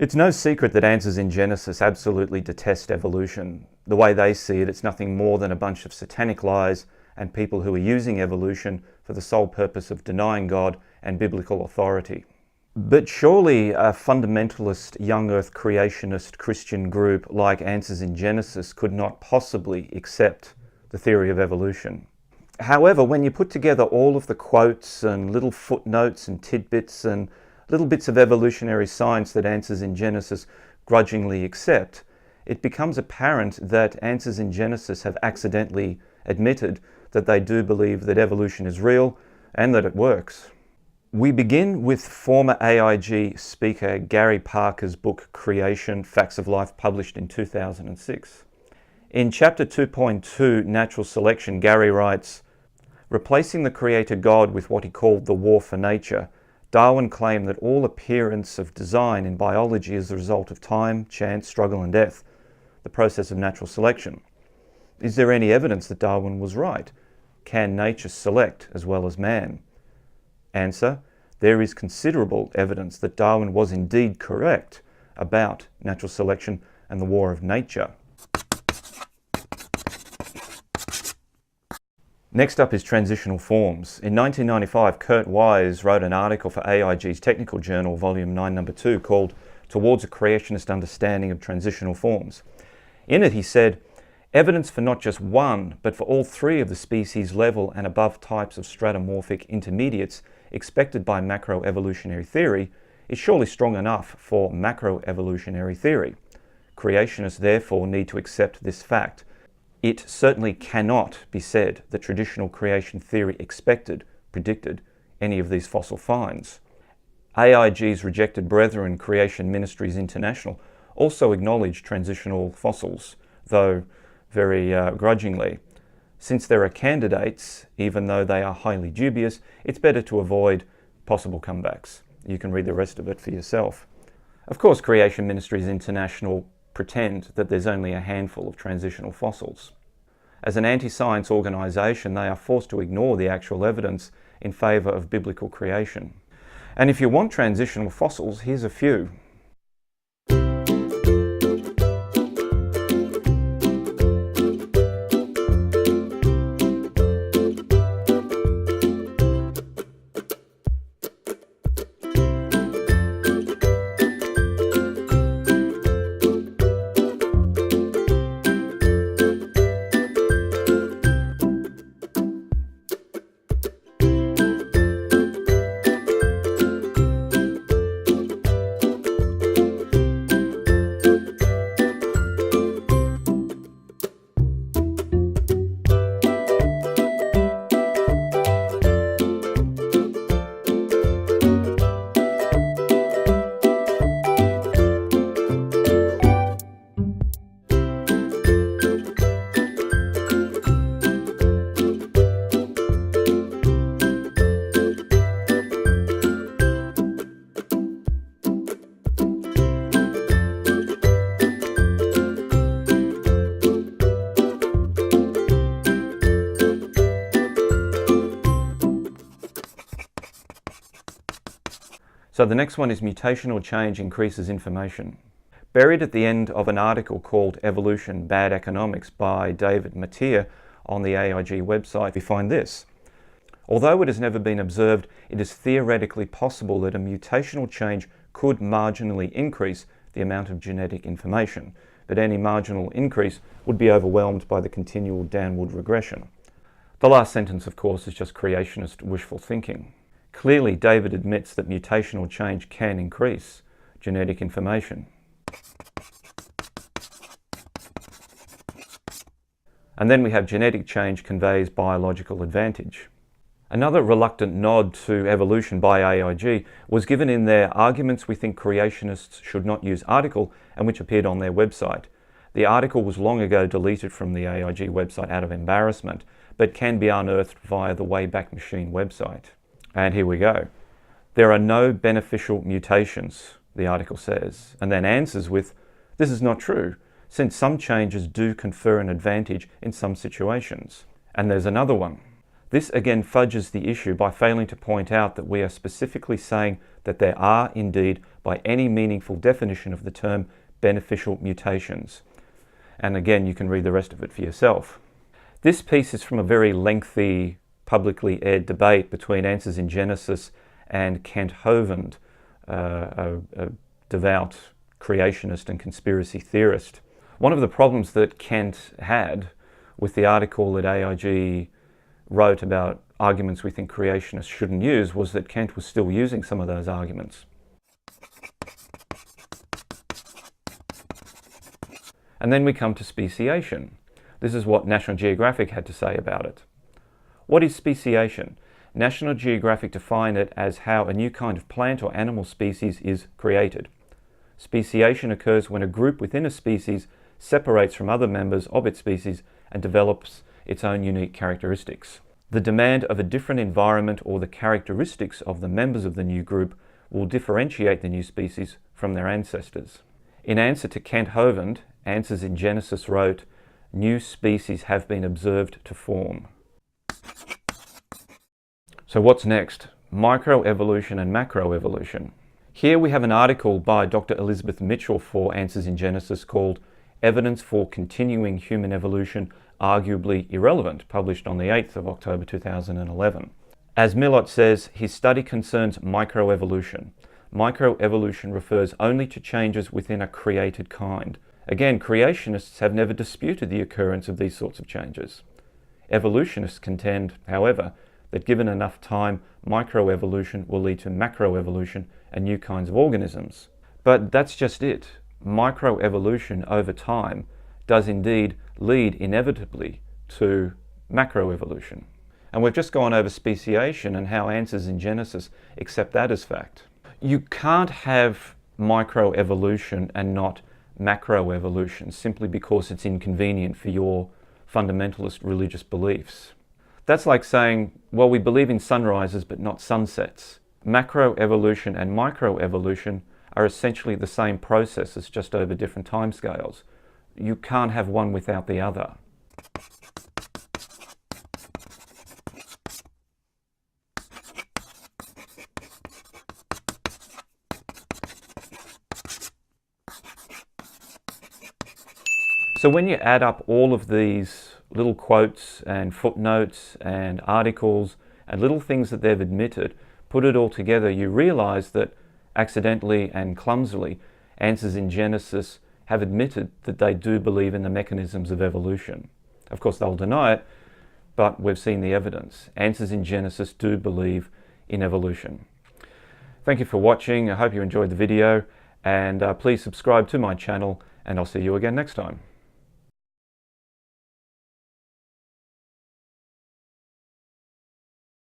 It's no secret that Answers in Genesis absolutely detest evolution. The way they see it, it's nothing more than a bunch of satanic lies and people who are using evolution for the sole purpose of denying God and biblical authority. But surely a fundamentalist, young earth creationist Christian group like Answers in Genesis could not possibly accept the theory of evolution. However, when you put together all of the quotes and little footnotes and tidbits and little bits of evolutionary science that Answers in Genesis grudgingly accept, it becomes apparent that Answers in Genesis have accidentally admitted that they do believe that evolution is real and that it works. We begin with former AIG speaker Gary Parker's book Creation, Facts of Life, published in 2006. In chapter 2.2, Natural Selection, Gary writes, "Replacing the creator God with what he called the war for nature, Darwin claimed that all appearance of design in biology is the result of time, chance, struggle and death, the process of natural selection. Is there any evidence that Darwin was right? Can nature select as well as man? Answer: there is considerable evidence that Darwin was indeed correct about natural selection and the war of nature." Next up is transitional forms. In 1995, Kurt Wise wrote an article for AIG's Technical Journal, Volume 9, Number 2, called Towards a Creationist Understanding of Transitional Forms. In it, he said, "Evidence for not just one, but for all three of the species level and above types of stratomorphic intermediates expected by macroevolutionary theory is surely strong enough for macroevolutionary theory. Creationists therefore need to accept this fact. It certainly cannot be said that traditional creation theory predicted any of these fossil finds." AIG's Rejected Brethren Creation Ministries International also acknowledged transitional fossils, though very grudgingly. Since there are candidates, even though they are highly dubious, it's better to avoid possible comebacks. You can read the rest of it for yourself. Of course, Creation Ministries International pretend that there's only a handful of transitional fossils. As an anti-science organisation, they are forced to ignore the actual evidence in favour of biblical creation. And if you want transitional fossils, here's a few. So the next one is mutational change increases information. Buried at the end of an article called Evolution, Bad Economics by David Mattia on the AIG website, we find this. Although it has never been observed, it is theoretically possible that a mutational change could marginally increase the amount of genetic information, but any marginal increase would be overwhelmed by the continual downward regression. The last sentence, of course, is just creationist wishful thinking. Clearly, David admits that mutational change can increase genetic information. And then we have genetic change conveys biological advantage. Another reluctant nod to evolution by AIG was given in their Arguments We Think Creationists Should Not Use article, and which appeared on their website. The article was long ago deleted from the AIG website out of embarrassment, but can be unearthed via the Wayback Machine website. And here we go. There are no beneficial mutations, the article says, and then answers with, this is not true, since some changes do confer an advantage in some situations. And there's another one. This again fudges the issue by failing to point out that we are specifically saying that there are indeed, by any meaningful definition of the term, beneficial mutations. And again, you can read the rest of it for yourself. This piece is from a very lengthy, publicly aired debate between Answers in Genesis and Kent Hovind, a devout creationist and conspiracy theorist. One of the problems that Kent had with the article that AIG wrote about arguments we think creationists shouldn't use was that Kent was still using some of those arguments. And then we come to speciation. This is what National Geographic had to say about it. What is speciation? National Geographic defined it as how a new kind of plant or animal species is created. Speciation occurs when a group within a species separates from other members of its species and develops its own unique characteristics. The demand of a different environment or the characteristics of the members of the new group will differentiate the new species from their ancestors. In answer to Kent Hovind, Answers in Genesis wrote, "New species have been observed to form." So what's next? Microevolution and macroevolution. Here we have an article by Dr. Elizabeth Mitchell for Answers in Genesis called Evidence for Continuing Human Evolution Arguably Irrelevant, published on the 8th of October 2011. As Millot says, his study concerns microevolution. Microevolution refers only to changes within a created kind. Again, creationists have never disputed the occurrence of these sorts of changes. Evolutionists contend, however, that given enough time, microevolution will lead to macroevolution and new kinds of organisms. But that's just it. Microevolution over time does indeed lead inevitably to macroevolution. And we've just gone over speciation and how Answers in Genesis accept that as fact. You can't have microevolution and not macroevolution simply because it's inconvenient for your fundamentalist religious beliefs. That's like saying, well, we believe in sunrises but not sunsets. Macroevolution and microevolution are essentially the same processes, just over different timescales. You can't have one without the other. So when you add up all of these little quotes and footnotes and articles and little things that they've admitted, put it all together, you realize that accidentally and clumsily, Answers in Genesis have admitted that they do believe in the mechanisms of evolution. Of course, they'll deny it, but we've seen the evidence. Answers in Genesis do believe in evolution. Thank you for watching. I hope you enjoyed the video, and please subscribe to my channel, and I'll see you again next time.